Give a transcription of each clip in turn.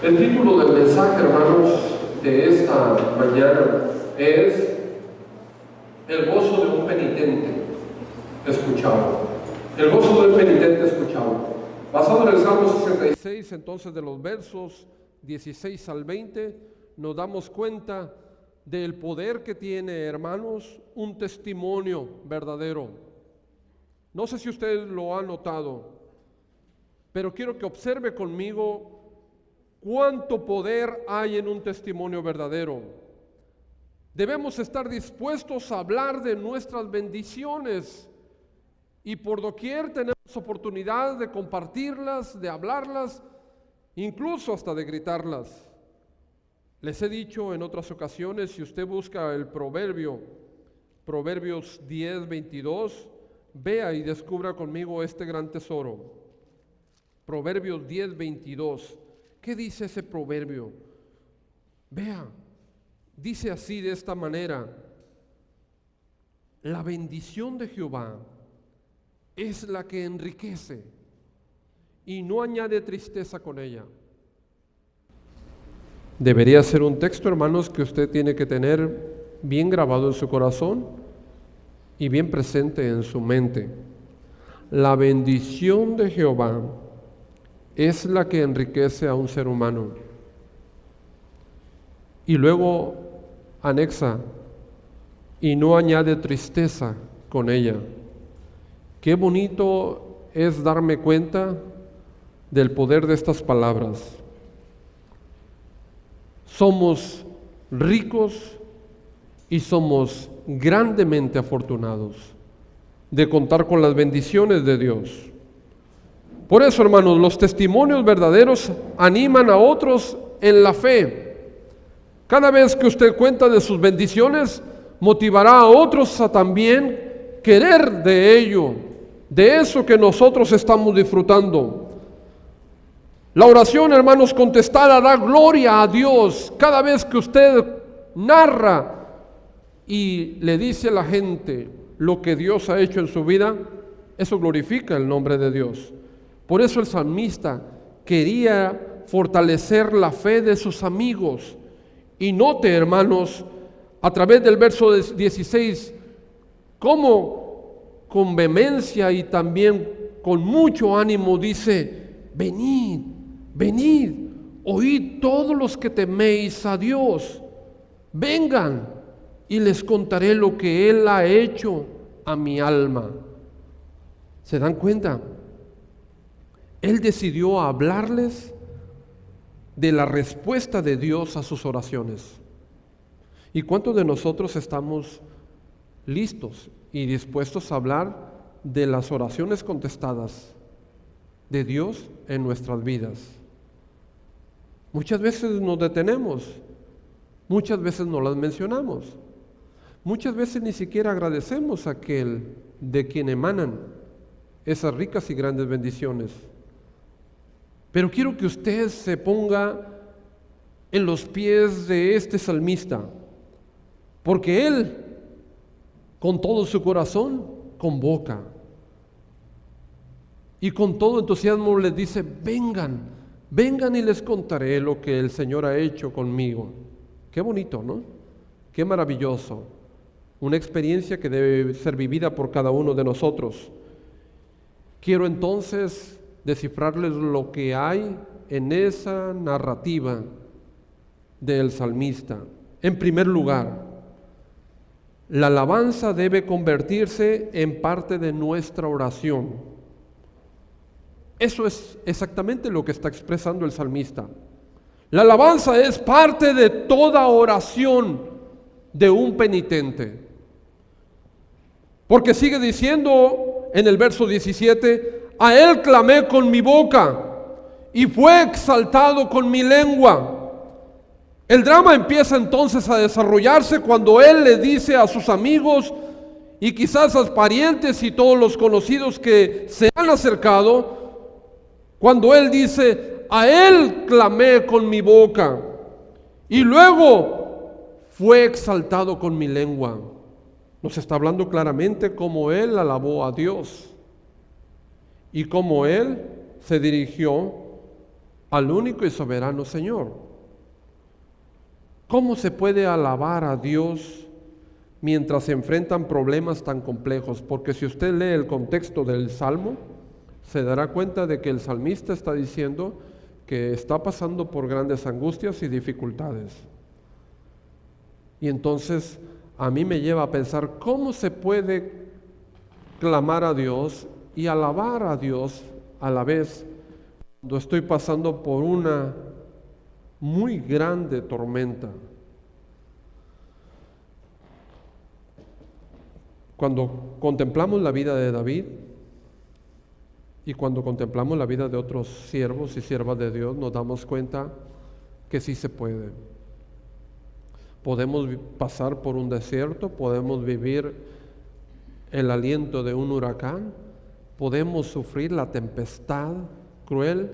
El título del mensaje, hermanos, de esta mañana es el gozo de un penitente escuchado. El gozo del penitente escuchado. Basado en el Salmo 66, entonces de los versos 16 al 20, nos damos cuenta del poder que tiene, hermanos, un testimonio verdadero. No sé si usted lo ha notado, pero quiero que observe conmigo cuánto poder hay en un testimonio verdadero. Debemos estar dispuestos a hablar de nuestras bendiciones y por doquier tenemos oportunidad de compartirlas, de hablarlas, incluso hasta de gritarlas. Les he dicho en otras ocasiones, si usted busca el Proverbios 10:22, vea y descubra conmigo este gran tesoro. Proverbios 10:22. ¿Qué dice ese proverbio? Vea, dice así, de esta manera: la bendición de Jehová es la que enriquece y no añade tristeza con ella. Debería ser un texto, hermanos, que usted tiene que tener bien grabado en su corazón y bien presente en su mente. La bendición de Jehová es la que enriquece a un ser humano. Y luego anexa, y no añade tristeza con ella. Qué bonito es darme cuenta del poder de estas palabras. Somos ricos y somos grandemente afortunados de contar con las bendiciones de Dios. Por eso, hermanos, los testimonios verdaderos animan a otros en la fe. Cada vez que usted cuenta de sus bendiciones, motivará a otros a también querer de ello, de eso que nosotros estamos disfrutando. La oración, hermanos, contestada da gloria a Dios. Cada vez que usted narra y le dice a la gente lo que Dios ha hecho en su vida, eso glorifica el nombre de Dios. Por eso el salmista quería fortalecer la fe de sus amigos. Y note, hermanos, a través del verso 16, cómo con vehemencia y también con mucho ánimo dice: venid, venid, oíd todos los que teméis a Dios, vengan y les contaré lo que Él ha hecho a mi alma. ¿Se dan cuenta? Él decidió hablarles de la respuesta de Dios a sus oraciones. ¿Y cuántos de nosotros estamos listos y dispuestos a hablar de las oraciones contestadas de Dios en nuestras vidas? Muchas veces nos detenemos, muchas veces no las mencionamos, muchas veces ni siquiera agradecemos a aquel de quien emanan esas ricas y grandes bendiciones. Pero quiero que usted se ponga en los pies de este salmista, porque él, con todo su corazón, convoca y con todo entusiasmo les dice: vengan, vengan y les contaré lo que el Señor ha hecho conmigo. Qué bonito, ¿no? Qué maravilloso. Una experiencia que debe ser vivida por cada uno de nosotros. Quiero entonces descifrarles lo que hay en esa narrativa del salmista. En primer lugar, la alabanza debe convertirse en parte de nuestra oración. Eso es exactamente lo que está expresando el salmista. La alabanza es parte de toda oración de un penitente. Porque sigue diciendo en el verso 17: a Él clamé con mi boca y fue exaltado con mi lengua. El drama empieza entonces a desarrollarse cuando Él le dice a sus amigos y quizás a sus parientes y todos los conocidos que se han acercado, cuando Él dice: a Él clamé con mi boca y luego fue exaltado con mi lengua. Nos está hablando claramente cómo Él alabó a Dios y cómo Él se dirigió al único y soberano Señor. ¿Cómo se puede alabar a Dios mientras se enfrentan problemas tan complejos? Porque si usted lee el contexto del Salmo, se dará cuenta de que el salmista está diciendo que está pasando por grandes angustias y dificultades. Y entonces a mí me lleva a pensar, ¿cómo se puede clamar a Dios y alabar a Dios a la vez cuando estoy pasando por una muy grande tormenta? Cuando contemplamos la vida de David y cuando contemplamos la vida de otros siervos y siervas de Dios, nos damos cuenta que sí se puede. Podemos pasar por un desierto, podemos vivir el aliento de un huracán, podemos sufrir la tempestad cruel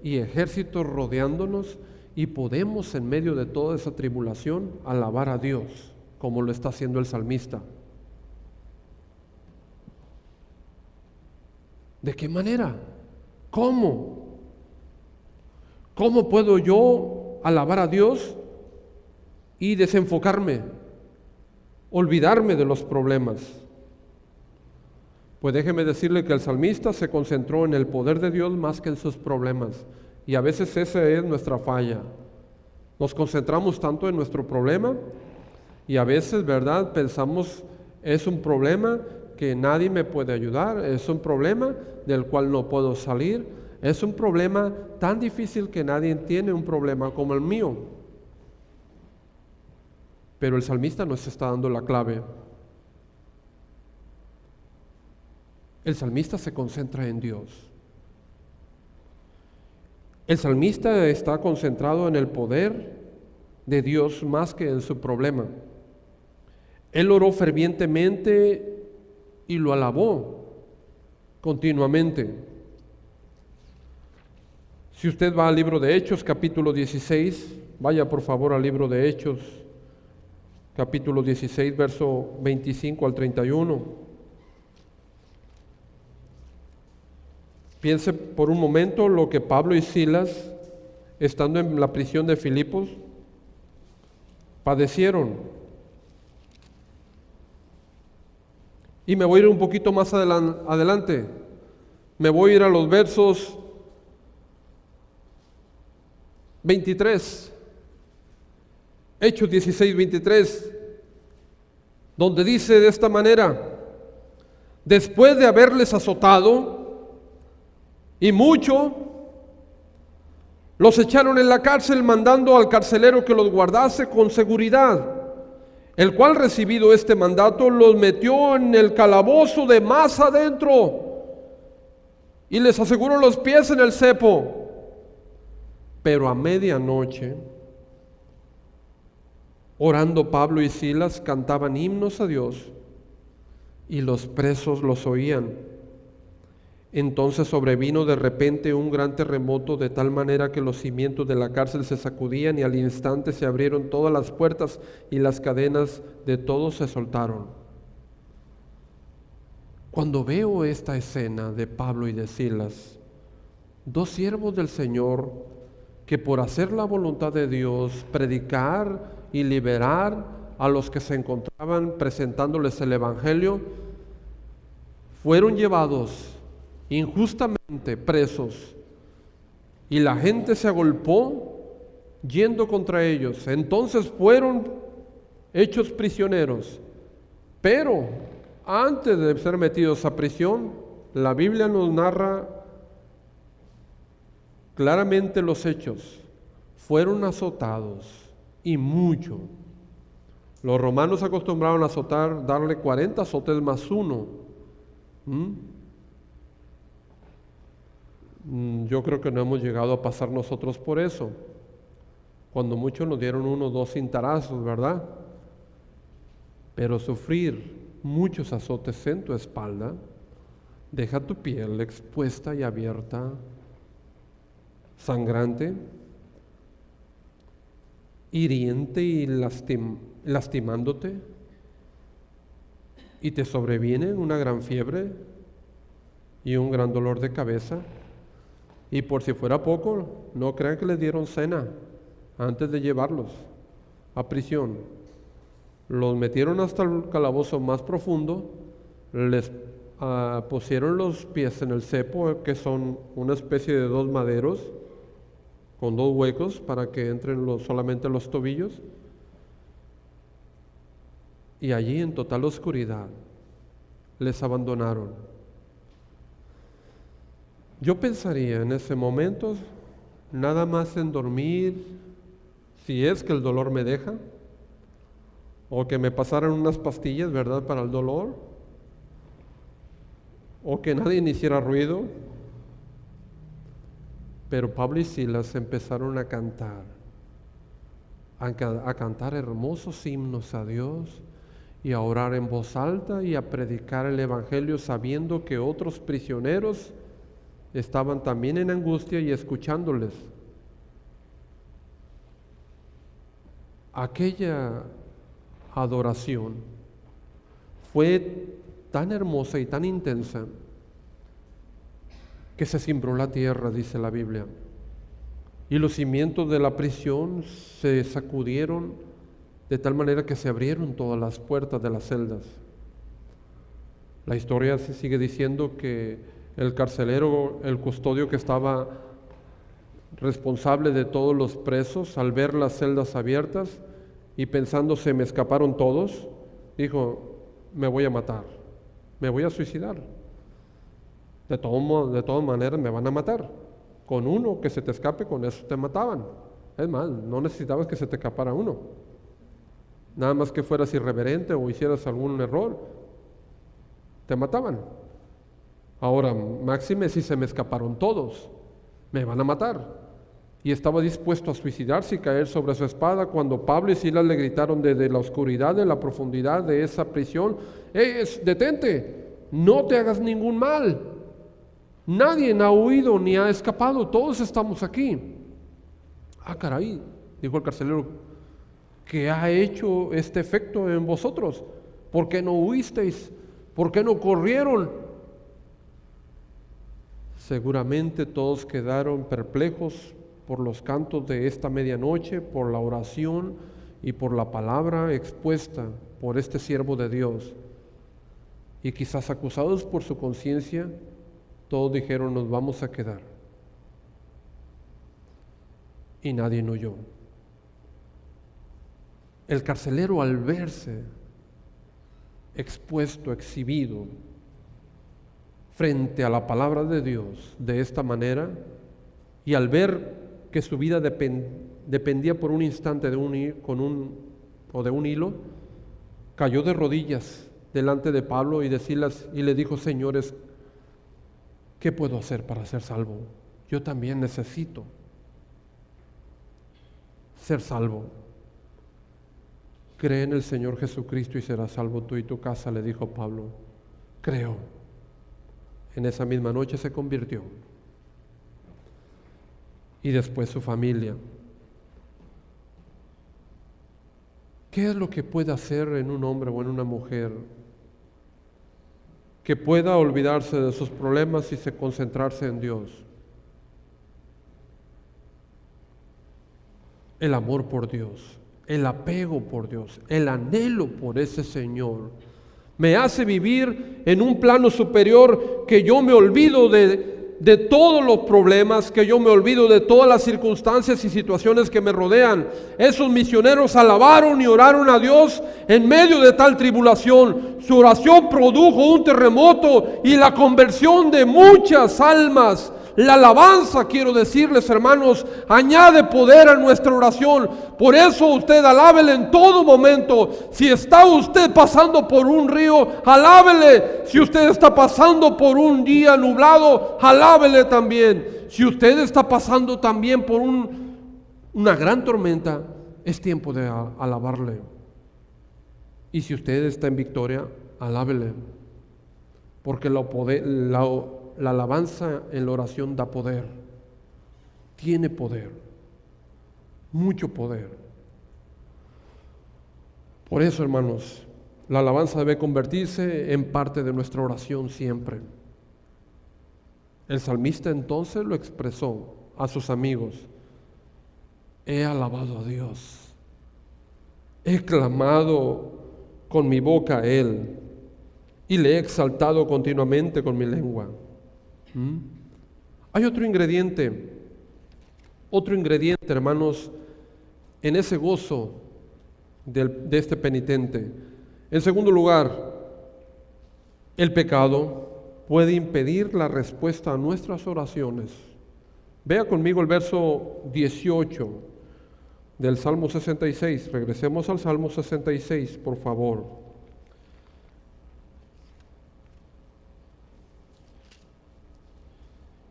y ejércitos rodeándonos, y podemos en medio de toda esa tribulación alabar a Dios, como lo está haciendo el salmista. ¿De qué manera? ¿Cómo? ¿Cómo puedo yo alabar a Dios y desenfocarme, olvidarme de los problemas? Pues déjeme decirle que el salmista se concentró en el poder de Dios más que en sus problemas, y a veces esa es nuestra falla. Nos concentramos tanto en nuestro problema y a veces, ¿verdad?, pensamos es un problema que nadie me puede ayudar, es un problema del cual no puedo salir, es un problema tan difícil que nadie tiene un problema como el mío. Pero el salmista nos está dando la clave. El salmista se concentra en Dios. El salmista está concentrado en el poder de Dios más que en su problema. Él oró fervientemente y lo alabó continuamente. Si usted va al libro de Hechos, capítulo 16, vaya por favor al libro de Hechos, capítulo 16, verso 25 al 31. Piense por un momento lo que Pablo y Silas, estando en la prisión de Filipos, padecieron. Y me voy a ir un poquito más adelante. Me voy a ir a los versos 23. Hechos 16, 23, donde dice de esta manera: después de haberles azotado y mucho, los echaron en la cárcel, mandando al carcelero que los guardase con seguridad, el cual, recibido este mandato, los metió en el calabozo de más adentro y les aseguró los pies en el cepo. Pero a medianoche, orando Pablo y Silas, cantaban himnos a Dios, y los presos los oían. Entonces sobrevino de repente un gran terremoto, de tal manera que los cimientos de la cárcel se sacudían, y al instante se abrieron todas las puertas y las cadenas de todos se soltaron. Cuando veo esta escena de Pablo y de Silas, dos siervos del Señor que por hacer la voluntad de Dios, predicar y liberar a los que se encontraban presentándoles el Evangelio, fueron llevados injustamente presos, y la gente se agolpó yendo contra ellos. Entonces fueron hechos prisioneros, pero antes de ser metidos a prisión, la Biblia nos narra claramente los hechos. Fueron azotados, y mucho. Los romanos acostumbraban a azotar, darle 40 azotes más uno. Yo creo que no hemos llegado a pasar nosotros por eso. Cuando muchos nos dieron 1 o 2 cintarazos, ¿verdad? Pero sufrir muchos azotes en tu espalda deja tu piel expuesta y abierta, sangrante, hiriente y lastimándote, y te sobreviene una gran fiebre y un gran dolor de cabeza. Y por si fuera poco, no crean que les dieron cena antes de llevarlos a prisión. Los metieron hasta el calabozo más profundo, les pusieron los pies en el cepo, que son una especie de 2 maderos con 2 huecos para que entren solamente los tobillos, y allí en total oscuridad les abandonaron. Yo pensaría en ese momento nada más en dormir, si es que el dolor me deja, o que me pasaran unas pastillas, ¿verdad?, para el dolor, o que nadie hiciera ruido. Pero Pablo y Silas empezaron a cantar hermosos himnos a Dios, y a orar en voz alta y a predicar el Evangelio, sabiendo que otros prisioneros estaban también en angustia y escuchándoles. Aquella adoración fue tan hermosa y tan intensa que se cimbró la tierra, dice la Biblia, y los cimientos de la prisión se sacudieron de tal manera que se abrieron todas las puertas de las celdas. La historia se sigue diciendo que el carcelero, el custodio que estaba responsable de todos los presos, al ver las celdas abiertas y pensando se me escaparon todos, dijo: me voy a matar, me voy a suicidar. De todas maneras me van a matar. Con uno que se te escape, con eso te mataban. Es más, no necesitabas que se te escapara uno. Nada más que fueras irreverente o hicieras algún error, te mataban. Ahora, máxime si se me escaparon todos, me van a matar. Y estaba dispuesto a suicidarse y caer sobre su espada cuando Pablo y Silas le gritaron desde la oscuridad, de la profundidad de esa prisión: detente, no te hagas ningún mal. Nadie ha huido ni ha escapado, todos estamos aquí. Ah, caray, dijo el carcelero, ¿qué ha hecho este efecto en vosotros? ¿Por qué no huisteis? ¿Por qué no corrieron? Seguramente todos quedaron perplejos por los cantos de esta medianoche, por la oración y por la palabra expuesta por este siervo de Dios. Y quizás acusados por su conciencia, todos dijeron: nos vamos a quedar. Y nadie huyó. El carcelero, al verse expuesto, exhibido frente a la palabra de Dios de esta manera, y al ver que su vida dependía por un instante de un hilo, cayó de rodillas delante de Pablo y de Silas y le dijo: señores, ¿qué puedo hacer para ser salvo? Yo también necesito ser salvo. Cree en el Señor Jesucristo y serás salvo tú y tu casa, le dijo Pablo. Creo. En esa misma noche se convirtió. Y después su familia. ¿Qué es lo que puede hacer en un hombre o en una mujer que pueda olvidarse de sus problemas y concentrarse en Dios? El amor por Dios, el apego por Dios, el anhelo por ese Señor me hace vivir en un plano superior, que yo me olvido de todos los problemas, que yo me olvido de todas las circunstancias y situaciones que me rodean. Esos misioneros alabaron y oraron a Dios en medio de tal tribulación. Su oración produjo un terremoto y la conversión de muchas almas. La alabanza, quiero decirles, hermanos, añade poder a nuestra oración. Por eso usted alábele en todo momento. Si está usted pasando por un río, alábele. Si usted está pasando por un día nublado, alábele también. Si usted está pasando también por una gran tormenta, es tiempo de alabarle. Y si usted está en victoria, alábele. Porque la alabanza en la oración da poder, tiene poder, mucho poder. Por eso, hermanos, la alabanza debe convertirse en parte de nuestra oración siempre. El salmista entonces lo expresó a sus amigos: he alabado a Dios, he clamado con mi boca a Él y le he exaltado continuamente con mi lengua. Hay otro ingrediente, hermanos, en ese gozo de este penitente. En segundo lugar, el pecado puede impedir la respuesta a nuestras oraciones. Vea conmigo el verso 18 del Salmo 66. Regresemos al Salmo 66, por favor.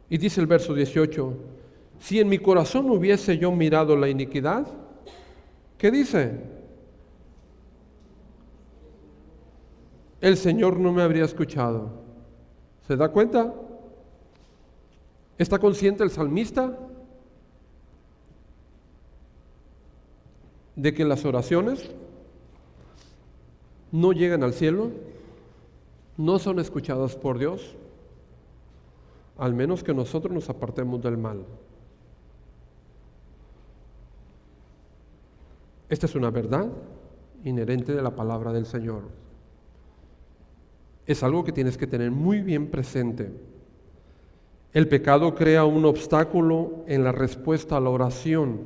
Y dice el verso 18: si en mi corazón hubiese yo mirado la iniquidad, ¿qué dice? El Señor no me habría escuchado. ¿Se da cuenta? ¿Está consciente el salmista de que las oraciones no llegan al cielo, no son escuchadas por Dios, al menos que nosotros nos apartemos del mal? Esta es una verdad inherente de la palabra del Señor. Es algo que tienes que tener muy bien presente. El pecado crea un obstáculo en la respuesta a la oración.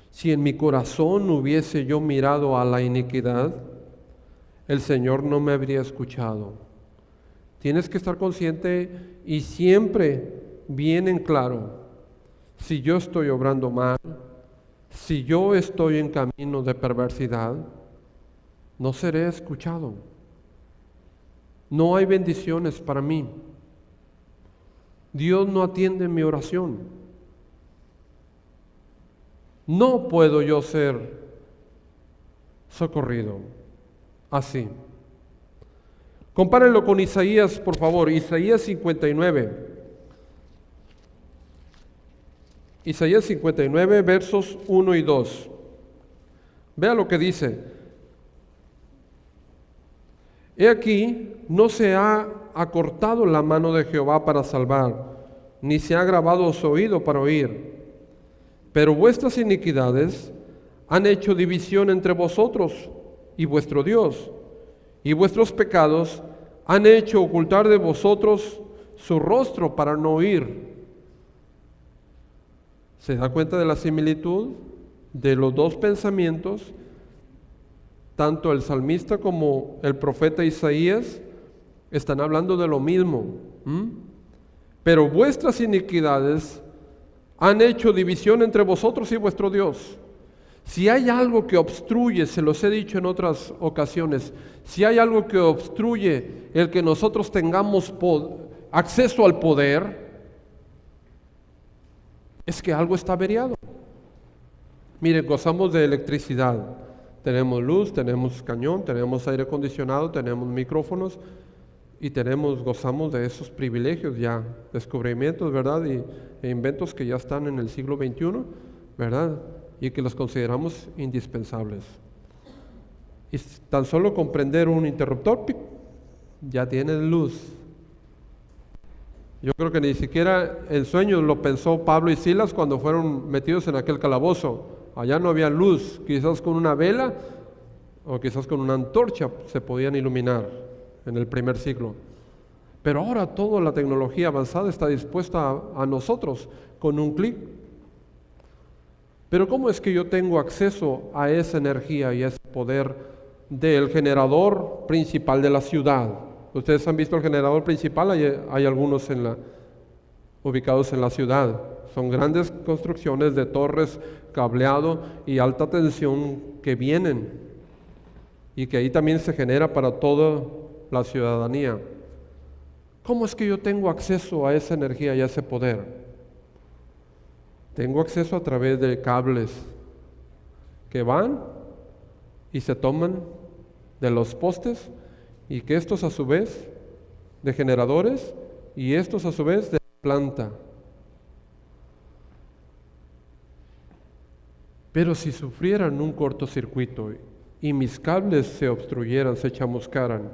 Si en mi corazón hubiese yo mirado a la iniquidad, el Señor no me habría escuchado. Tienes que estar consciente y siempre bien en claro: si yo estoy obrando mal, si yo estoy en camino de perversidad, no seré escuchado. No hay bendiciones para mí. Dios no atiende mi oración. No puedo yo ser socorrido así. Compárenlo con Isaías, por favor. Isaías 59. Isaías 59, versos 1 y 2. Vea lo que dice: he aquí, no se ha acortado la mano de Jehová para salvar, ni se ha agravado su oído para oír. Pero vuestras iniquidades han hecho división entre vosotros y vuestro Dios, y vuestros pecados han hecho ocultar de vosotros su rostro para no oír. ¿Se da cuenta de la similitud de los dos pensamientos? Tanto el salmista como el profeta Isaías están hablando de lo mismo. Pero vuestras iniquidades han hecho división entre vosotros y vuestro Dios. Si hay algo que obstruye, se los he dicho en otras ocasiones, si hay algo que obstruye el que nosotros tengamos acceso al poder, es que algo está averiado. Miren, gozamos de electricidad. Tenemos luz, tenemos cañón, tenemos aire acondicionado, tenemos micrófonos y gozamos de esos privilegios ya, descubrimientos, ¿verdad? E inventos que ya están en el siglo XXI, ¿verdad? Y que los consideramos indispensables. Y tan solo comprender un interruptor, ya tienes luz. Yo creo que ni siquiera en sueños lo pensó Pablo y Silas cuando fueron metidos en aquel calabozo. Allá no había luz, quizás con una vela o quizás con una antorcha se podían iluminar en el primer siglo. Pero ahora toda la tecnología avanzada está dispuesta a nosotros con un clic. Pero ¿cómo es que yo tengo acceso a esa energía y a ese poder del generador principal de la ciudad? Ustedes han visto el generador principal, hay algunos ubicados en la ciudad. Son grandes construcciones de torres, cableado y alta tensión que vienen y que ahí también se genera para toda la ciudadanía. ¿Cómo es que yo tengo acceso a esa energía y a ese poder? Tengo acceso a través de cables que van y se toman de los postes y que estos a su vez de generadores y estos a su vez de planta. Pero si sufrieran un cortocircuito y mis cables se obstruyeran, se chamuscaran,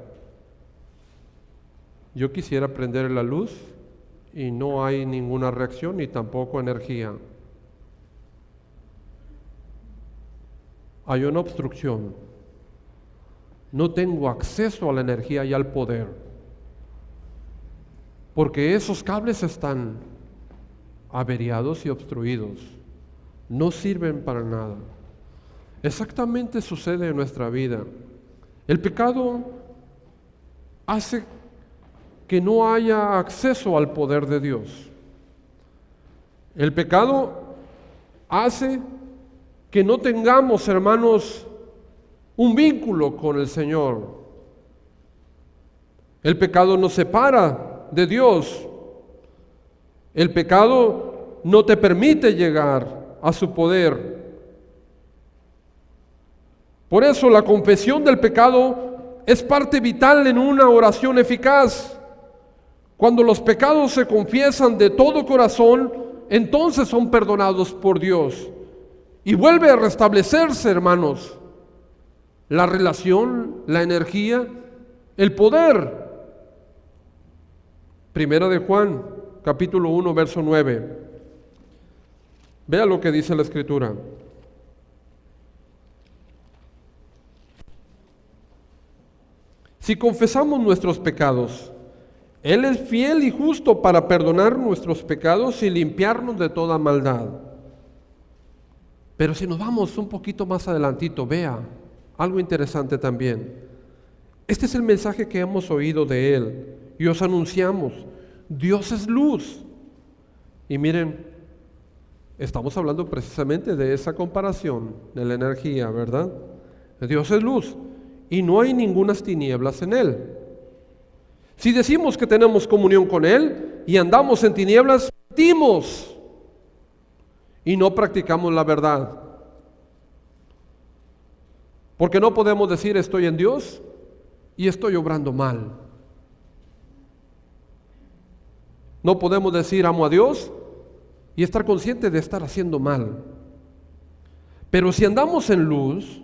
yo quisiera prender la luz y no hay ninguna reacción ni tampoco energía. Hay una obstrucción. No tengo acceso a la energía y al poder, porque esos cables están averiados y obstruidos. No sirven para nada. Exactamente sucede en nuestra vida. El pecado hace que no haya acceso al poder de Dios. El pecado hace que no tengamos, hermanos, un vínculo con el Señor. El pecado nos separa de Dios. El pecado no te permite llegar a su poder. Por eso la confesión del pecado es parte vital en una oración eficaz. Cuando los pecados se confiesan de todo corazón, entonces son perdonados por Dios. Y vuelve a restablecerse, hermanos, la relación, la energía, el poder. Primera de Juan, capítulo 1, verso 9. Vea lo que dice la Escritura. Si confesamos nuestros pecados, Él es fiel y justo para perdonar nuestros pecados y limpiarnos de toda maldad. Pero si nos vamos un poquito más adelantito, vea algo interesante también. Este es el mensaje que hemos oído de Él y os anunciamos. Dios es luz. Y miren, estamos hablando precisamente de esa comparación de la energía, ¿verdad? Dios es luz y no hay ningunas tinieblas en Él. Si decimos que tenemos comunión con Él y andamos en tinieblas, mentimos y no practicamos la verdad. Porque no podemos decir estoy en Dios y estoy obrando mal. No podemos decir amo a Dios y estar consciente de estar haciendo mal. Pero si andamos en luz,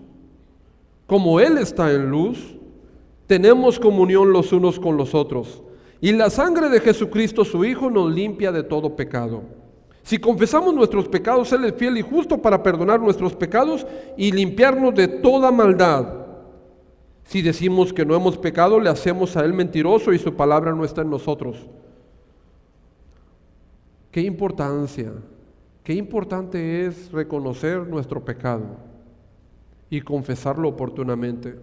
como Él está en luz, tenemos comunión los unos con los otros. Y la sangre de Jesucristo, su Hijo, nos limpia de todo pecado. Si confesamos nuestros pecados, Él es fiel y justo para perdonar nuestros pecados y limpiarnos de toda maldad. Si decimos que no hemos pecado, le hacemos a Él mentiroso y su palabra no está en nosotros. Qué importante es reconocer nuestro pecado y confesarlo oportunamente,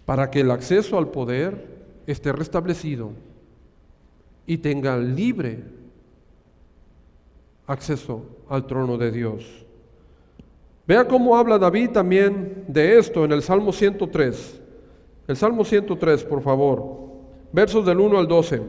para que el acceso al poder esté restablecido y tenga libre acceso al trono de Dios. Vea cómo habla David también de esto en el Salmo 103. El Salmo 103, por favor, versos del 1 al 12.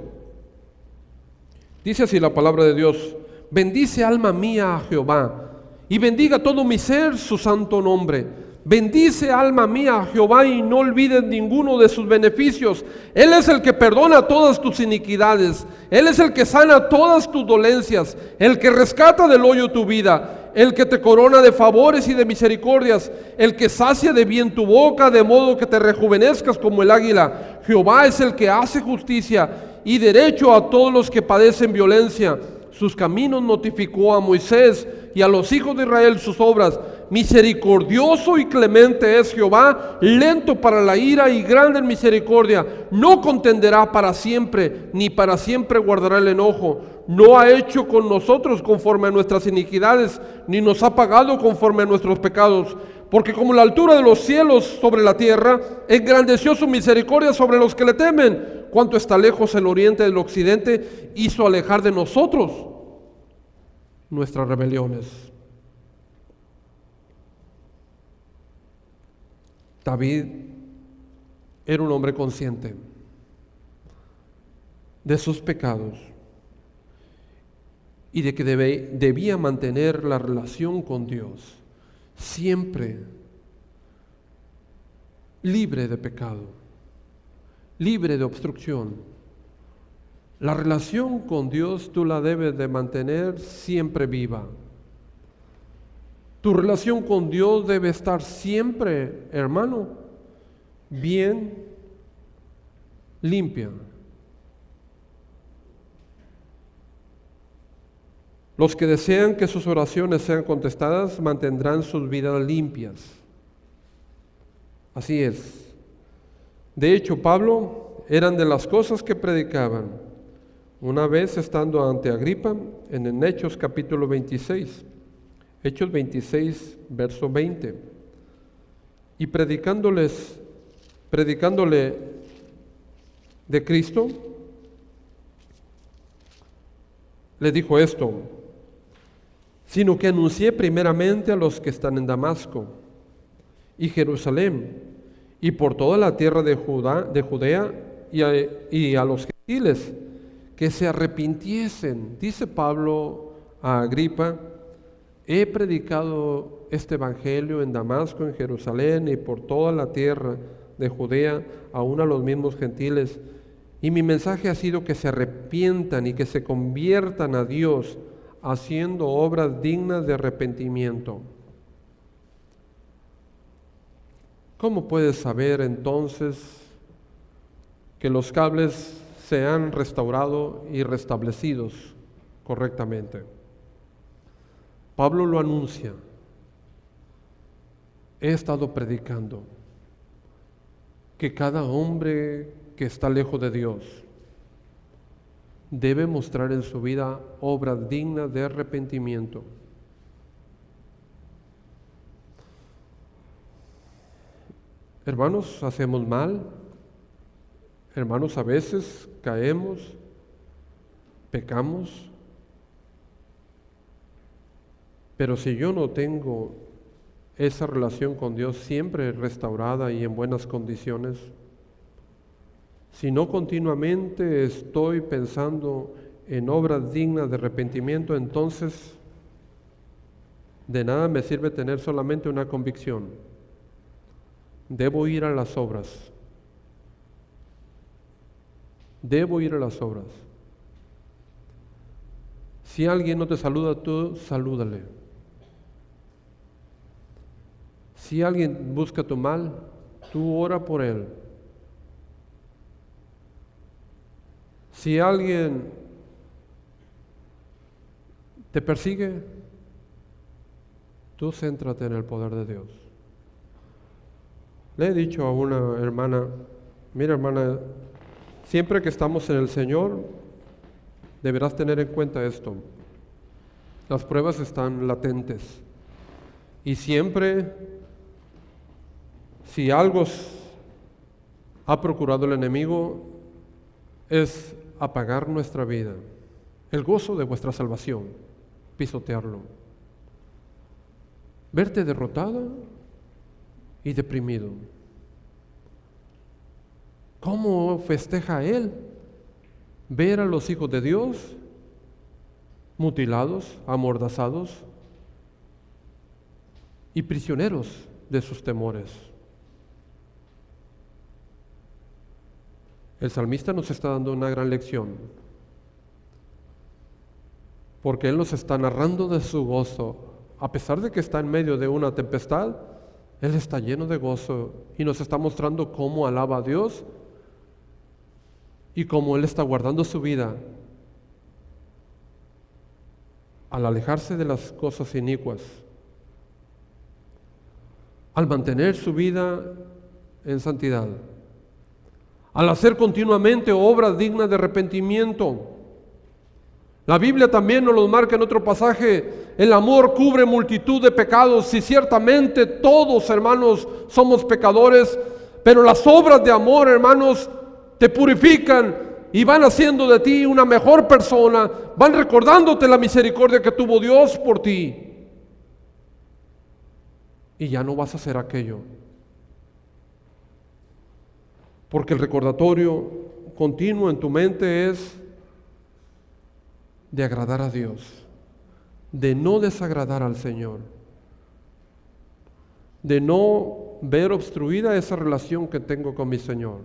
Dice así la palabra de Dios: bendice alma mía a Jehová, y bendiga todo mi ser su santo nombre. Bendice alma mía a Jehová y no olvides ninguno de sus beneficios. Él es el que perdona todas tus iniquidades. Él es el que sana todas tus dolencias, el que rescata del hoyo tu vida, el que te corona de favores y de misericordias, el que sacia de bien tu boca, de modo que te rejuvenezcas como el águila. Jehová es el que hace justicia y derecho a todos los que padecen violencia. Sus caminos notificó a Moisés y a los hijos de Israel sus obras. Misericordioso y clemente es Jehová, lento para la ira y grande en misericordia. No contenderá para siempre, ni para siempre guardará el enojo. No ha hecho con nosotros conforme a nuestras iniquidades, ni nos ha pagado conforme a nuestros pecados. Porque como la altura de los cielos sobre la tierra, engrandeció su misericordia sobre los que le temen. Cuanto está lejos el oriente del occidente, hizo alejar de nosotros nuestras rebeliones. David era un hombre consciente de sus pecados y de que debía mantener la relación con Dios siempre libre de pecado, libre de obstrucción. La relación con Dios tú la debes de mantener siempre viva. Tu relación con Dios debe estar siempre, hermano, bien limpia. Los que desean que sus oraciones sean contestadas mantendrán sus vidas limpias. Así es. De hecho, Pablo eran de las cosas que predicaban. Una vez estando ante Agripa, en Hechos capítulo 26, Hechos 26, verso 20, y predicándole de Cristo, le dijo esto: sino que anuncié primeramente a los que están en Damasco y Jerusalén y por toda la tierra de Judea y a los gentiles que se arrepintiesen. Dice Pablo a Agripa: he predicado este evangelio en Damasco, en Jerusalén y por toda la tierra de Judea, aún a los mismos gentiles, y mi mensaje ha sido que se arrepientan y que se conviertan a Dios, haciendo obras dignas de arrepentimiento. ¿Cómo puedes saber entonces que los cables se han restaurado y restablecidos correctamente? Pablo lo anuncia. He estado predicando que cada hombre que está lejos de Dios debe mostrar en su vida obras dignas de arrepentimiento. Hermanos, hacemos mal. Hermanos, a veces caemos, pecamos. Pero si yo no tengo esa relación con Dios siempre restaurada y en buenas condiciones, si no continuamente estoy pensando en obras dignas de arrepentimiento, entonces de nada me sirve tener solamente una convicción. Debo ir a las obras. Debo ir a las obras. Si alguien no te saluda, tú salúdale. Si alguien busca tu mal, tú ora por él. Si alguien te persigue, tú céntrate en el poder de Dios. Le he dicho a una hermana: mira, hermana, siempre que estamos en el Señor, deberás tener en cuenta esto. Las pruebas están latentes. Y siempre, si algo ha procurado el enemigo, es apagar nuestra vida, el gozo de vuestra salvación, pisotearlo, verte derrotada y deprimido. ¿Cómo festeja él ver a los hijos de Dios mutilados, amordazados y prisioneros de sus temores? El salmista nos está dando una gran lección, porque él nos está narrando de su gozo. A pesar de que está en medio de una tempestad, él está lleno de gozo y nos está mostrando cómo alaba a Dios y cómo él está guardando su vida al alejarse de las cosas inicuas, al mantener su vida en santidad, al hacer continuamente obras dignas de arrepentimiento. La Biblia también nos lo marca en otro pasaje: el amor cubre multitud de pecados. Y ciertamente todos, hermanos, somos pecadores, pero las obras de amor, hermanos, te purifican y van haciendo de ti una mejor persona, van recordándote la misericordia que tuvo Dios por ti, y ya no vas a hacer aquello. Porque el recordatorio continuo en tu mente es de agradar a Dios, de no desagradar al Señor, de no ver obstruida esa relación que tengo con mi Señor.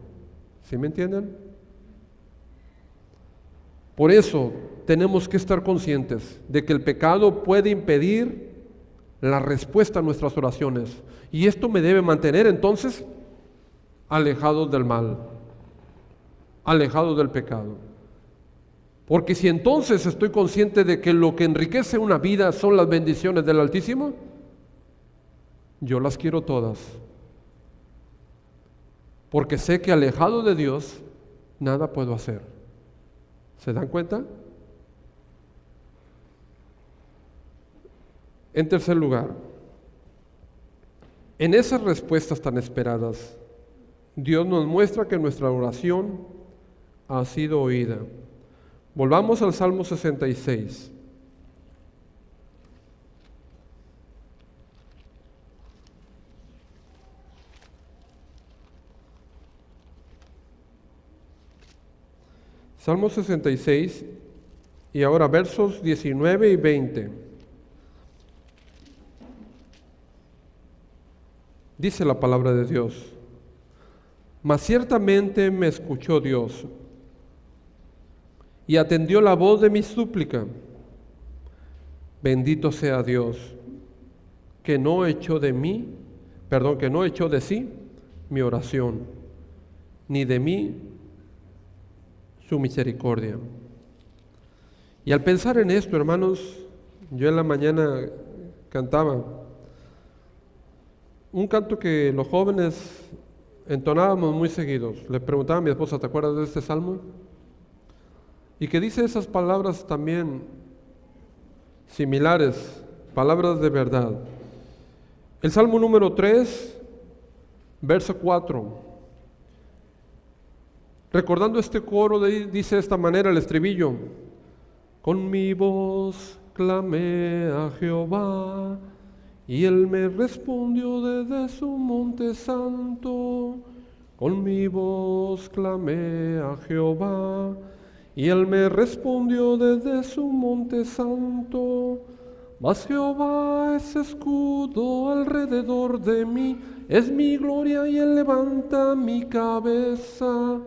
¿Sí me entienden? Por eso tenemos que estar conscientes de que el pecado puede impedir la respuesta a nuestras oraciones, y esto me debe mantener entonces alejados del mal, alejados del pecado. Porque si entonces estoy consciente de que lo que enriquece una vida son las bendiciones del Altísimo, yo las quiero todas. Porque sé que alejado de Dios, nada puedo hacer. ¿Se dan cuenta? En tercer lugar, en esas respuestas tan esperadas, Dios nos muestra que nuestra oración ha sido oída. Volvamos al Salmo 66. Salmo 66, y ahora versos 19 y 20. Dice la palabra de Dios: mas ciertamente me escuchó Dios y atendió la voz de mi súplica. Bendito sea Dios, que no echó de sí mi oración, ni de mí su misericordia. Y al pensar en esto, hermanos, yo en la mañana cantaba un canto que los jóvenes entonábamos muy seguidos. Le preguntaba a mi esposa: ¿te acuerdas de este salmo? Y que dice esas palabras también similares, palabras de verdad. El Salmo número 3, verso 4. Recordando este coro, dice de esta manera el estribillo: con mi voz clamé a Jehová, y Él me respondió desde su monte santo. Con mi voz clamé a Jehová, y Él me respondió desde su monte santo. Mas Jehová es escudo alrededor de mí, es mi gloria y Él levanta mi cabeza.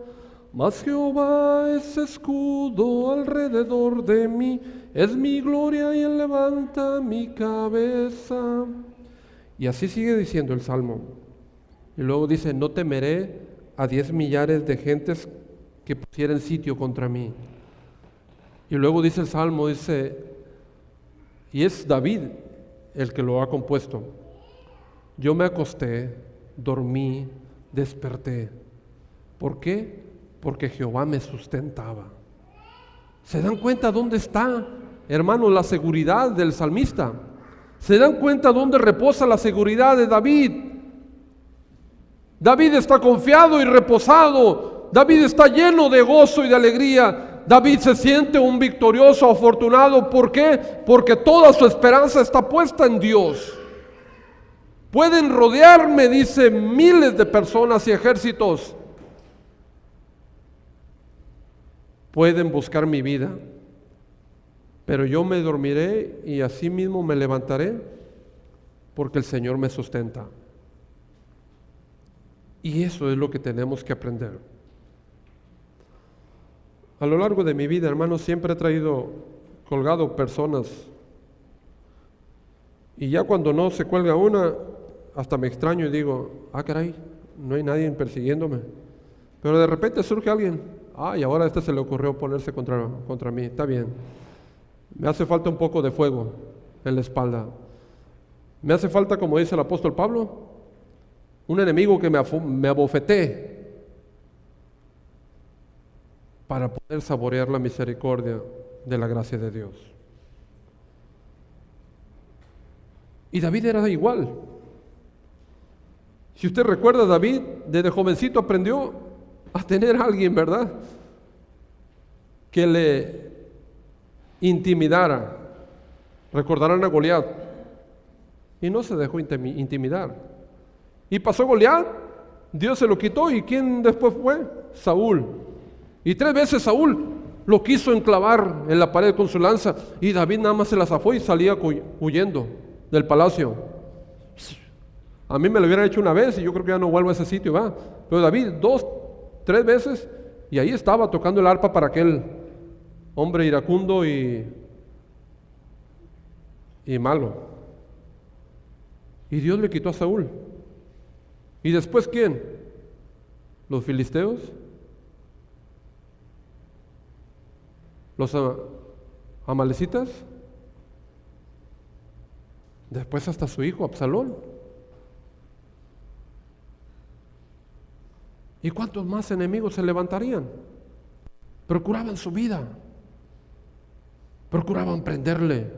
Mas Jehová es escudo alrededor de mí, es mi gloria y Él levanta mi cabeza. Y así sigue diciendo el Salmo. Y luego dice: no temeré a 10 millares de gentes que pusieren sitio contra mí. Y luego dice el Salmo, y es David el que lo ha compuesto: yo me acosté, dormí, desperté. ¿Por qué? Porque Jehová me sustentaba. ¿Se dan cuenta dónde está, hermanos, la seguridad del salmista? ¿Se dan cuenta dónde reposa la seguridad de David? David está confiado y reposado. David está lleno de gozo y de alegría. David se siente un victorioso, afortunado. ¿Por qué? Porque toda su esperanza está puesta en Dios. Pueden rodearme, dice, miles de personas y ejércitos. Pueden buscar mi vida, pero yo me dormiré y así mismo me levantaré, porque el Señor me sustenta. Y eso es lo que tenemos que aprender. A lo largo de mi vida, hermanos, siempre he traído colgado personas, y ya cuando no se cuelga una, hasta me extraño y digo: ah, caray, no hay nadie persiguiéndome. Pero de repente surge alguien: y ahora a este se le ocurrió ponerse contra mí. Está bien, me hace falta un poco de fuego en la espalda. Me hace falta, como dice el apóstol Pablo, un enemigo que me abofetee para poder saborear la misericordia de la gracia de Dios. Y David era igual. Si usted recuerda, David desde jovencito aprendió a tener a alguien, ¿verdad?, que le intimidara. Recordarán a Goliat, y no se dejó intimidar. Y pasó Goliat, Dios se lo quitó, y ¿quién después fue? Saúl. Y 3 veces Saúl lo quiso enclavar en la pared con su lanza, y David nada más se la zafó y salía huyendo del palacio. A mí me lo hubieran hecho una vez y yo creo que ya no vuelvo a ese sitio, ¿va? Pero David 2, 3 veces, y ahí estaba tocando el arpa para aquel hombre iracundo y malo. Y Dios le quitó a Saúl. ¿Y después quién? ¿Los filisteos? los amalecitas, después hasta su hijo Absalón. ¿Y cuántos más enemigos se levantarían? Procuraban su vida, procuraban prenderle,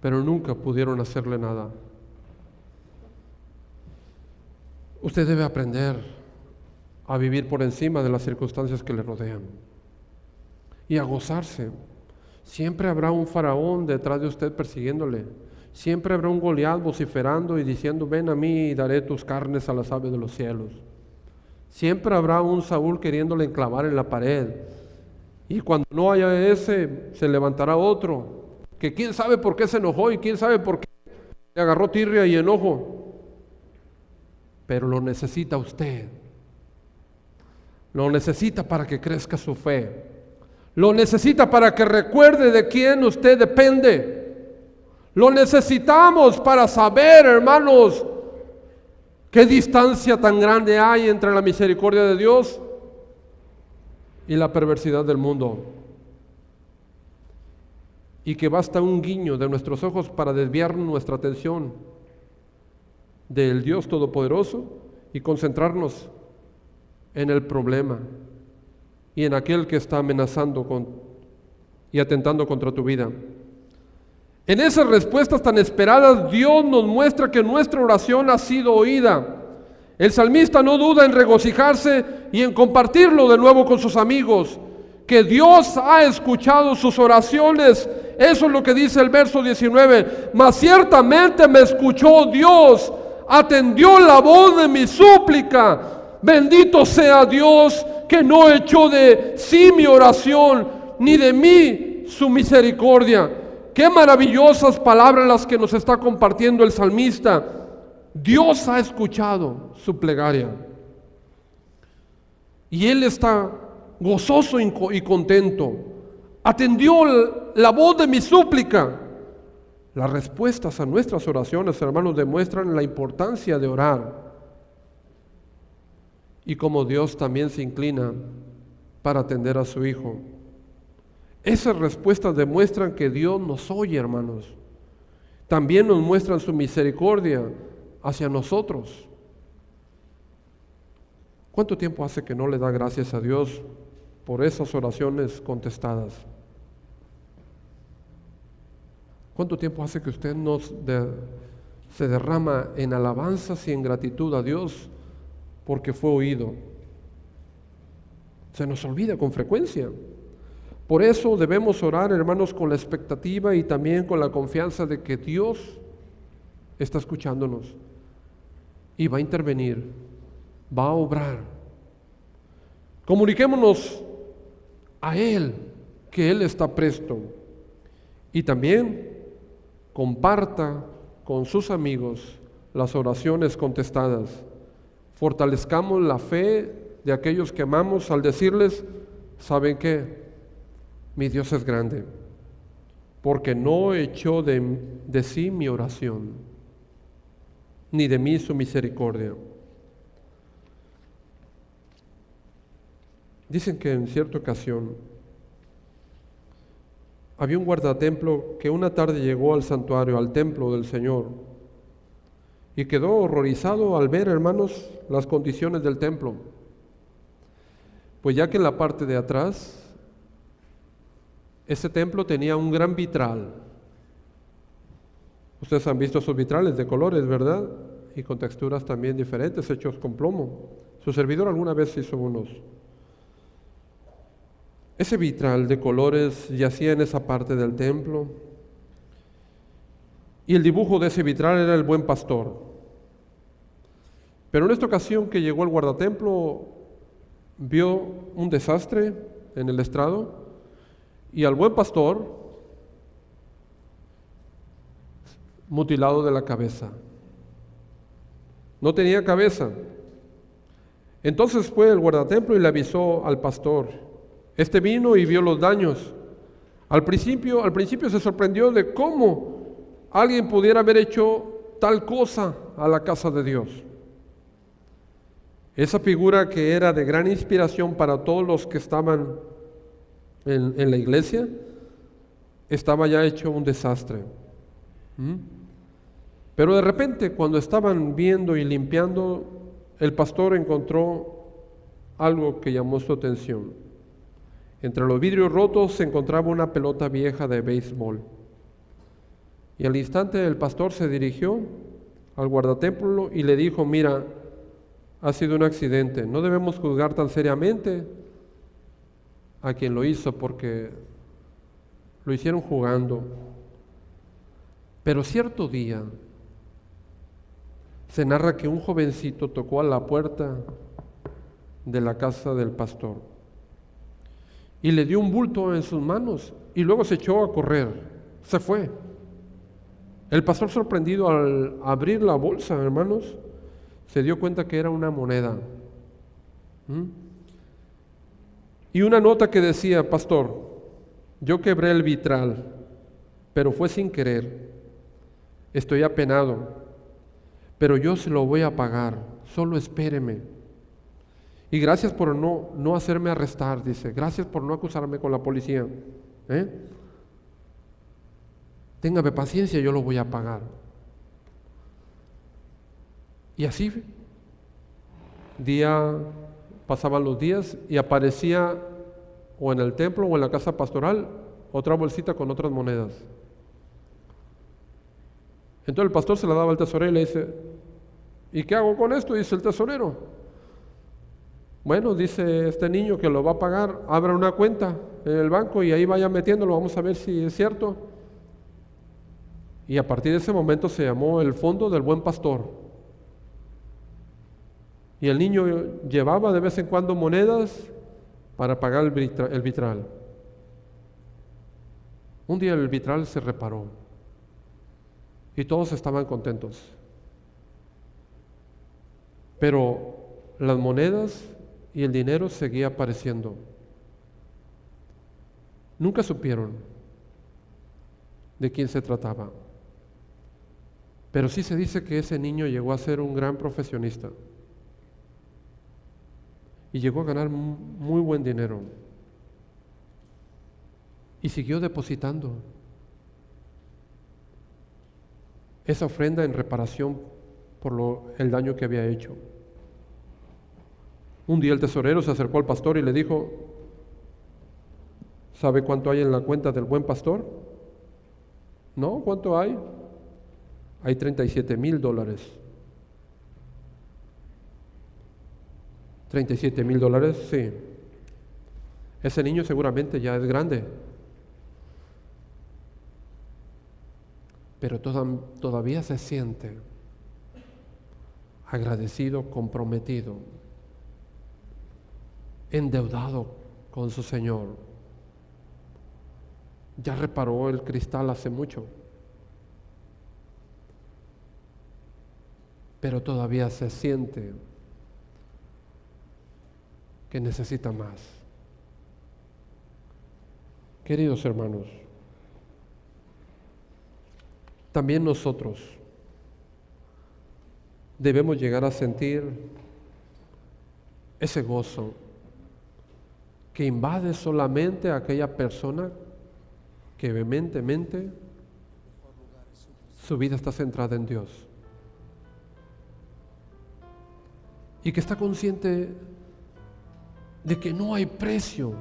pero nunca pudieron hacerle nada. Usted debe aprender a vivir por encima de las circunstancias que le rodean y a gozarse. Siempre habrá un faraón detrás de usted persiguiéndole. Siempre habrá un Goliat vociferando y diciendo: ven a mí y daré tus carnes a las aves de los cielos. Siempre habrá un Saúl queriéndole enclavar en la pared. Y cuando no haya ese, se levantará otro, que quién sabe por qué se enojó y quién sabe por qué le agarró tirria y enojo. Pero lo necesita usted. Lo necesita para que crezca su fe. Lo necesita para que recuerde de quién usted depende. Lo necesitamos para saber, hermanos, qué distancia tan grande hay entre la misericordia de Dios y la perversidad del mundo. Y que basta un guiño de nuestros ojos para desviar nuestra atención del Dios Todopoderoso y concentrarnos en el problema y en aquel que está amenazando y atentando contra tu vida. En esas respuestas tan esperadas, Dios nos muestra que nuestra oración ha sido oída. El salmista no duda en regocijarse y en compartirlo de nuevo con sus amigos, que Dios ha escuchado sus oraciones. Eso es lo que dice el verso 19. Mas ciertamente me escuchó Dios, atendió la voz de mi súplica. Bendito sea Dios, que no echó de sí mi oración, ni de mí su misericordia. Qué maravillosas palabras las que nos está compartiendo el salmista. Dios ha escuchado su plegaria y Él está gozoso y contento. Atendió la voz de mi súplica. Las respuestas a nuestras oraciones, hermanos, demuestran la importancia de orar y cómo Dios también se inclina para atender a su Hijo. Esas respuestas demuestran que Dios nos oye, hermanos. También nos muestran su misericordia hacia nosotros. ¿Cuánto tiempo hace que no le da gracias a Dios por esas oraciones contestadas? ¿Cuánto tiempo hace que usted se derrama en alabanzas y en gratitud a Dios porque fue oído? Se nos olvida con frecuencia. Por eso debemos orar, hermanos, con la expectativa y también con la confianza de que Dios está escuchándonos y va a intervenir, va a obrar. Comuniquémonos a Él, que Él está presto, y también comparta con sus amigos las oraciones contestadas. Fortalezcamos la fe de aquellos que amamos al decirles: ¿saben qué? Mi Dios es grande, porque no echó de sí mi oración, ni de mí su misericordia. Dicen que en cierta ocasión había un guardatemplo que una tarde llegó al santuario, al templo del Señor, y quedó horrorizado al ver, hermanos, las condiciones del templo. Pues ya que en la parte de atrás ese templo tenía un gran vitral. Ustedes han visto esos vitrales de colores, ¿verdad? Y con texturas también diferentes, hechos con plomo. Su servidor alguna vez hizo unos. Ese vitral de colores yacía en esa parte del templo. Y el dibujo de ese vitral era el buen pastor. Pero en esta ocasión que llegó el guardatemplo, vio un desastre en el estrado. Y al buen pastor mutilado de la cabeza. No tenía cabeza. Entonces fue el guardatemplo y le avisó al pastor. Este vino y vio los daños. Al principio se sorprendió de cómo alguien pudiera haber hecho tal cosa a la casa de Dios. Esa figura que era de gran inspiración para todos los que estaban en la iglesia, estaba ya hecho un desastre. Pero de repente, cuando estaban viendo y limpiando, el pastor encontró algo que llamó su atención. Entre los vidrios rotos se encontraba una pelota vieja de béisbol. Y al instante el pastor se dirigió al guardatemplo y le dijo: mira, ha sido un accidente, no debemos juzgar tan seriamente a quien lo hizo porque lo hicieron jugando. Pero cierto día se narra que un jovencito tocó a la puerta de la casa del pastor y le dio un bulto en sus manos y luego se echó a correr, se fue. El pastor, sorprendido al abrir la bolsa, hermanos, se dio cuenta que era una moneda. Y una nota que decía: pastor, yo quebré el vitral, pero fue sin querer. Estoy apenado, pero yo se lo voy a pagar, solo espéreme. Y gracias por no hacerme arrestar, dice, gracias por no acusarme con la policía. Téngame paciencia, yo lo voy a pagar. Y así pasaban los días y aparecía o en el templo o en la casa pastoral otra bolsita con otras monedas. Entonces el pastor se la daba al tesorero y le dice: ¿y qué hago con esto? Dice el tesorero. Bueno, dice este niño que lo va a pagar, abra una cuenta en el banco y ahí vaya metiéndolo, vamos a ver si es cierto. Y a partir de ese momento se llamó el Fondo del Buen Pastor. Y el niño llevaba de vez en cuando monedas para pagar el vitral. Un día el vitral se reparó y todos estaban contentos. Pero las monedas y el dinero seguía apareciendo. Nunca supieron de quién se trataba. Pero sí se dice que ese niño llegó a ser un gran profesionista y llegó a ganar muy buen dinero y siguió depositando esa ofrenda en reparación por el daño que había hecho. Un día el tesorero se acercó al pastor y le dijo: ¿sabe cuánto hay en la cuenta del buen pastor? No, ¿cuánto hay? Hay $37,000. $37,000, sí. Ese niño seguramente ya es grande, pero todavía se siente agradecido, comprometido, endeudado con su Señor. Ya reparó el cristal hace mucho, pero todavía se siente que necesita más. Queridos hermanos, también nosotros debemos llegar a sentir ese gozo que invade solamente a aquella persona que vehementemente su vida está centrada en Dios y que está consciente de que no hay precio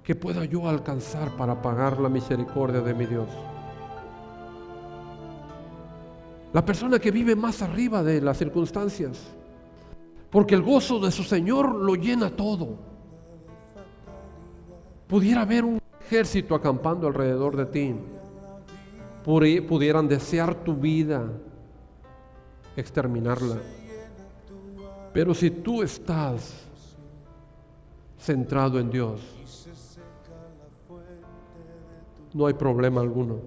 que pueda yo alcanzar para pagar la misericordia de mi Dios. La persona que vive más arriba de las circunstancias, porque el gozo de su Señor lo llena todo. Pudiera haber un ejército acampando alrededor de ti, pudieran desear tu vida, exterminarla. Pero si tú estás centrado en Dios, no hay problema alguno.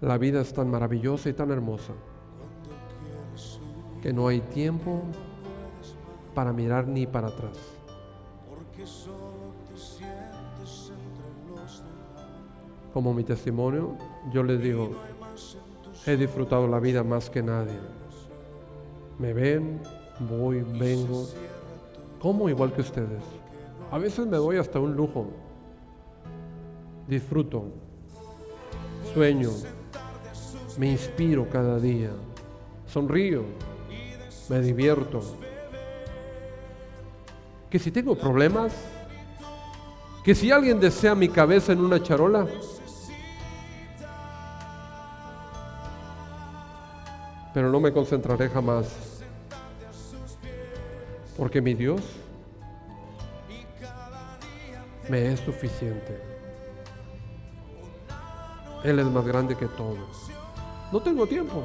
La vida es tan maravillosa y tan hermosa que no hay tiempo para mirar ni para atrás. Como mi testimonio, yo les digo, he disfrutado la vida más que nadie. Me ven, voy, vengo, como igual que ustedes. A veces me doy hasta un lujo. Disfruto, sueño, me inspiro cada día, sonrío, me divierto. Que si tengo problemas, que si alguien desea mi cabeza en una charola, pero no me concentraré jamás, porque mi Dios me es suficiente. Él es más grande que todo. No tengo tiempo.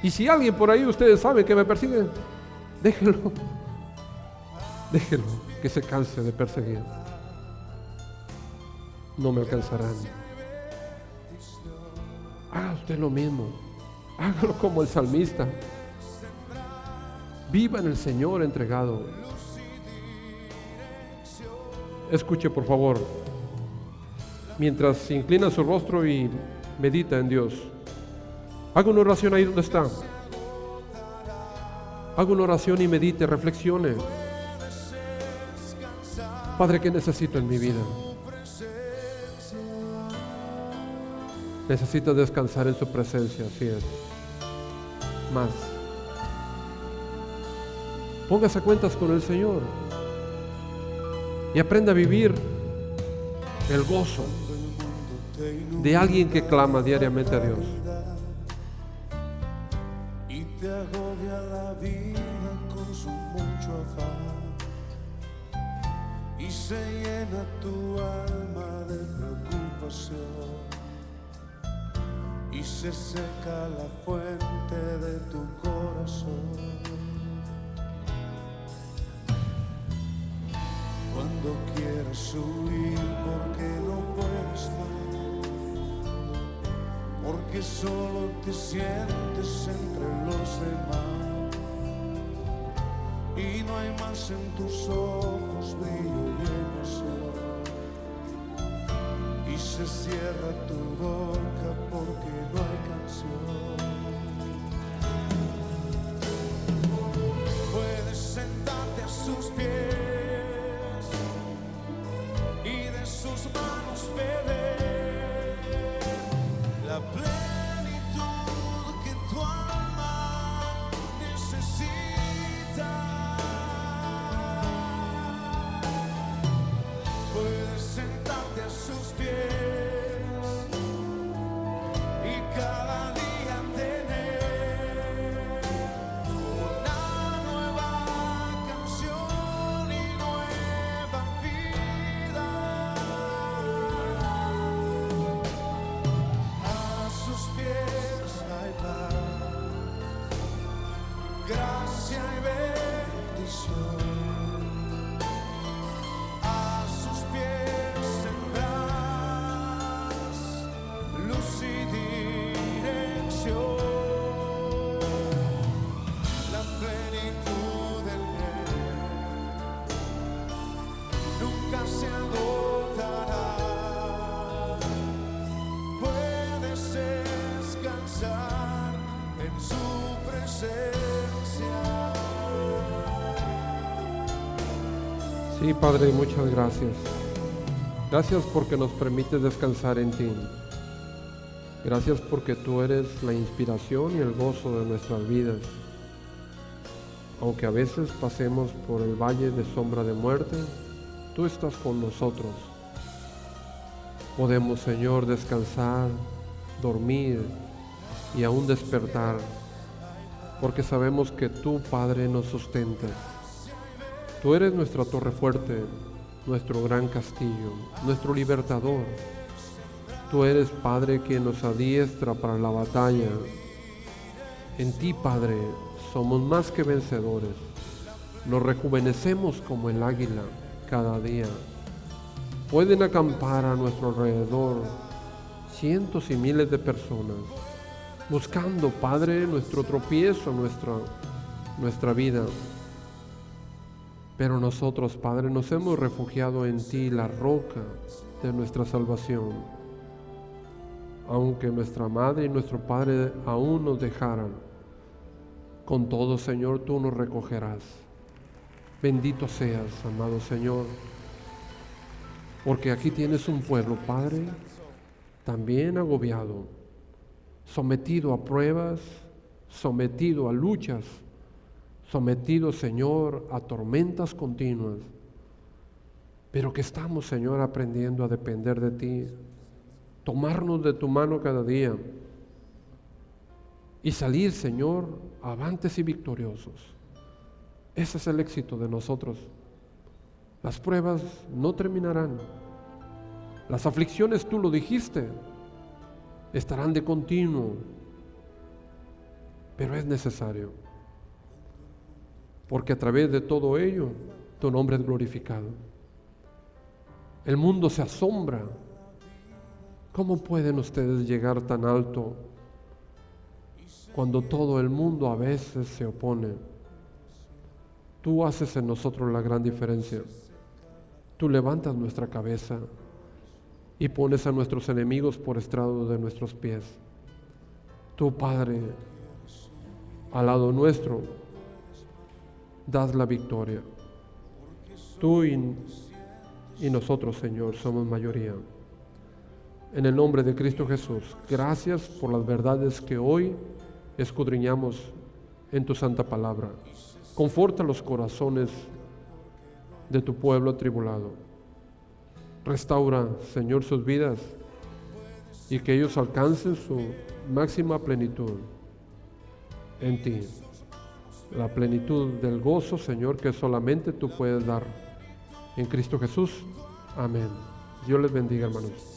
Y si alguien por ahí, ustedes saben que me persiguen, déjenlo. Déjenlo que se canse de perseguir. No me alcanzarán. Haga usted lo mismo. Hágalo como el salmista. Viva en el Señor entregado. Escuche, por favor, mientras se inclina su rostro y medita en Dios. Haga una oración ahí donde está. Haga una oración y medite, reflexione. Padre, ¿qué necesito en mi vida? Necesito descansar en su presencia, así es. Más. Póngase a cuentas con el Señor y aprenda a vivir el gozo de alguien que clama diariamente a Dios. Y te agobia la vida con su mucho afán, y se llena tu alma de preocupación, y se seca la fuente de tu corazón. Cuando quieras huir porque no puedes más, porque solo te sientes entre los demás, y no hay más en tus ojos brillo y emoción, y se cierra tu boca porque no hay canción. Puedes sentarte a sus pies y de sus manos beber la plenitud que tu alma necesita. Puedes sentarte a sus pies y cada día tener una nueva canción y nueva vida. A sus pies hay paz, gracia y bendición. A sus pies tendrás luz y dirección. La plenitud del bien nunca se agotará. Puedes descansar en su presencia. Sí, Padre, muchas gracias. Gracias porque nos permites descansar en ti. Gracias porque tú eres la inspiración y el gozo de nuestras vidas. Aunque a veces pasemos por el valle de sombra de muerte, tú estás con nosotros. Podemos, Señor, descansar, dormir y aún despertar, porque sabemos que tú, Padre, nos sustentas. Tú eres nuestra torre fuerte, nuestro gran castillo, nuestro libertador. Tú eres, Padre, quien nos adiestra para la batalla. En ti, Padre, somos más que vencedores. Nos rejuvenecemos como el águila cada día. Pueden acampar a nuestro alrededor cientos y miles de personas, buscando, Padre, nuestro tropiezo, nuestra vida. Pero nosotros, Padre, nos hemos refugiado en ti, la roca de nuestra salvación. Aunque nuestra madre y nuestro padre aún nos dejaran, Con todo, Señor, tú nos recogerás. Bendito seas, amado Señor, porque aquí tienes un pueblo, Padre, también agobiado, sometido a pruebas, sometido a luchas, sometido, Señor, a tormentas continuas, pero que estamos, Señor, aprendiendo a depender de ti, tomarnos de tu mano cada día y salir, Señor, avantes y victoriosos. Ese es el éxito de nosotros. Las pruebas no terminarán. Las aflicciones, tú lo dijiste, estarán de continuo, pero es necesario, porque a través de todo ello tu nombre es glorificado. El mundo se asombra. ¿Cómo pueden ustedes llegar tan alto cuando todo el mundo a veces se opone? Tú haces en nosotros la gran diferencia. Tú levantas nuestra cabeza y pones a nuestros enemigos por estrado de nuestros pies. Tú, Padre, al lado nuestro, das la victoria. Tú y nosotros, Señor, somos mayoría. En el nombre de Cristo Jesús, gracias por las verdades que hoy escudriñamos en tu santa palabra. Conforta los corazones de tu pueblo atribulado. Restaura, Señor, sus vidas y que ellos alcancen su máxima plenitud en ti. La plenitud del gozo, Señor, que solamente tú puedes dar. En Cristo Jesús. Amén. Dios les bendiga, hermanos.